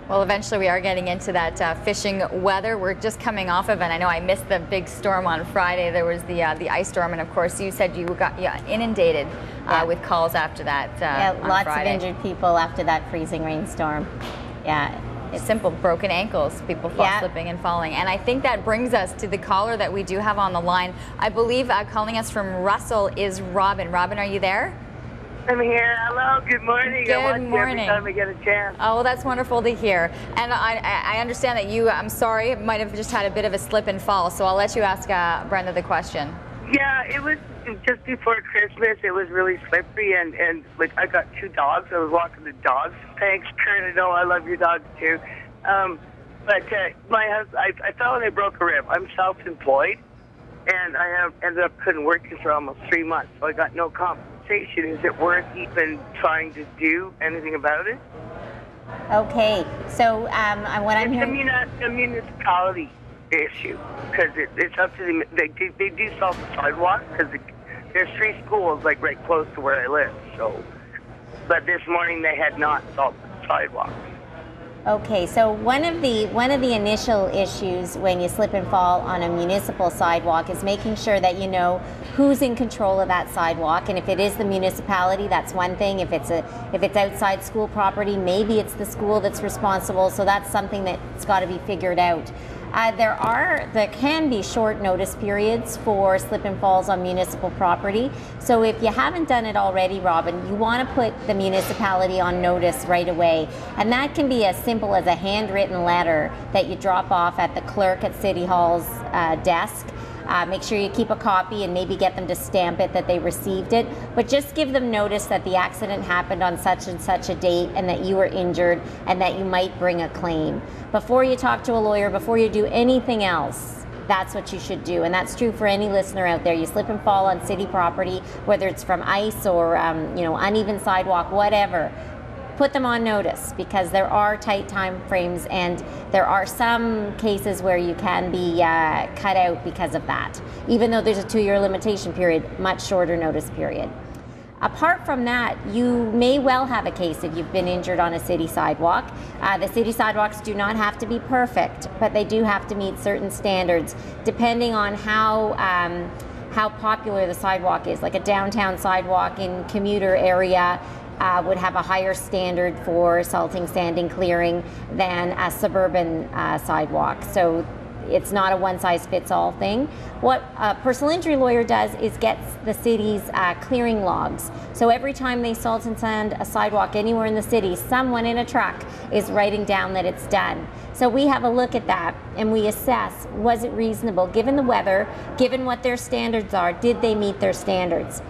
Well, eventually we are getting into that fishing weather. We're just coming off of, and I know I missed the big storm on Friday. There was the ice storm, and of course you said you got inundated with calls after that. Lots Friday. of injured people after that freezing rainstorm. Yeah. It's simple, broken ankles, people slipping and falling. And I think that brings us to the caller that we do have on the line. I believe calling us from Russell is Robin. Robin, are you there? I'm here. Hello. Good morning. Good I watch morning. You every time I get a chance. Oh, well, that's wonderful to hear. And I understand that you, I'm sorry, might have just had a bit of a slip and fall. So I'll let you ask Brenda the question. Yeah, it was just before Christmas. It was really slippery, and like I got 2 dogs. I was walking the dogs. Thanks, Kurt. I know I love your dogs too. But my husband, I fell and I broke a rib. I'm self-employed, and I ended up couldn't work for almost 3 months. So I got no compensation. Is it worth even trying to do anything about it? Okay, so what I'm hearing... It's a municipality issue, because it's up to them. They do salt the sidewalk, because there's 3 schools like right close to where I live. So, but this morning they had not salted the sidewalk. Okay, so one of the initial issues when you slip and fall on a municipal sidewalk is making sure that you know who's in control of that sidewalk, and if it is the municipality, that's one thing. If it's outside school property, maybe it's the school that's responsible. So that's something that's got to be figured out. There can be short notice periods for slip and falls on municipal property. So if you haven't done it already, Robin, you want to put the municipality on notice right away. And that can be as simple as a handwritten letter that you drop off at the clerk at City Hall's desk. Make sure you keep a copy and maybe get them to stamp it that they received it. But just give them notice that the accident happened on such and such a date and that you were injured and that you might bring a claim. Before you talk to a lawyer, before you do anything else, that's what you should do. And that's true for any listener out there. You slip and fall on city property, whether it's from ice or uneven sidewalk, whatever. Put them on notice, because there are tight time frames and there are some cases where you can be cut out because of that. Even though there's a 2-year limitation period, much shorter notice period. Apart from that, you may well have a case if you've been injured on a city sidewalk. The city sidewalks do not have to be perfect, but they do have to meet certain standards depending on how popular the sidewalk is. Like a downtown sidewalk in commuter area would have a higher standard for salting, sanding, clearing than a suburban sidewalk. So it's not a one-size-fits-all thing. What a personal injury lawyer does is gets the city's clearing logs. So every time they salt and sand a sidewalk anywhere in the city, someone in a truck is writing down that it's done. So we have a look at that and we assess, was it reasonable given the weather, given what their standards are, did they meet their standards?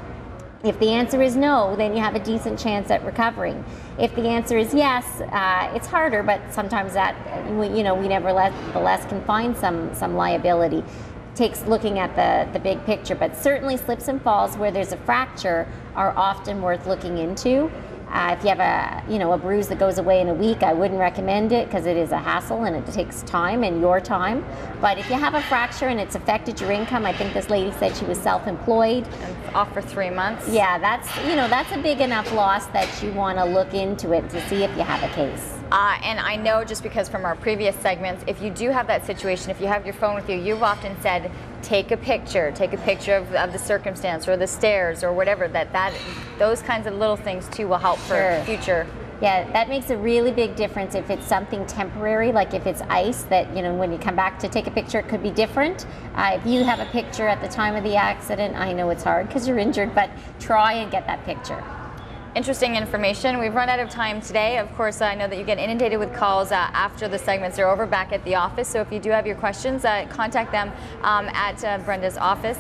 If the answer is no, then you have a decent chance at recovering. If the answer is yes, it's harder, but sometimes that, we nevertheless can find some liability. Takes looking at the big picture, but certainly slips and falls where there's a fracture are often worth looking into. If you have a bruise that goes away in a week, I wouldn't recommend it because it is a hassle and it takes time and your time. But if you have a fracture and it's affected your income, I think this lady said she was self-employed. And off for 3 months. Yeah, that's a big enough loss that you want to look into it to see if you have a case. And I know, just because from our previous segments, if you do have that situation, if you have your phone with you, you've often said, take a picture of the circumstance or the stairs or whatever, those kinds of little things too will help for future. Yeah, that makes a really big difference if it's something temporary, like if it's ice that, when you come back to take a picture, it could be different. If you have a picture at the time of the accident, I know it's hard because you're injured, but try and get that picture. Interesting information. We've run out of time today. Of course, I know that you get inundated with calls after the segments are over back at the office. So if you do have your questions, contact them at Brenda's office.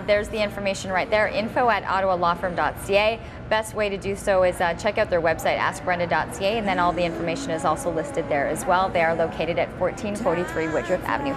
There's the information right there, info@ottawalawfirm.ca. Best way to do so is check out their website, askbrenda.ca, and then all the information is also listed there as well. They are located at 1443 Woodruff Avenue.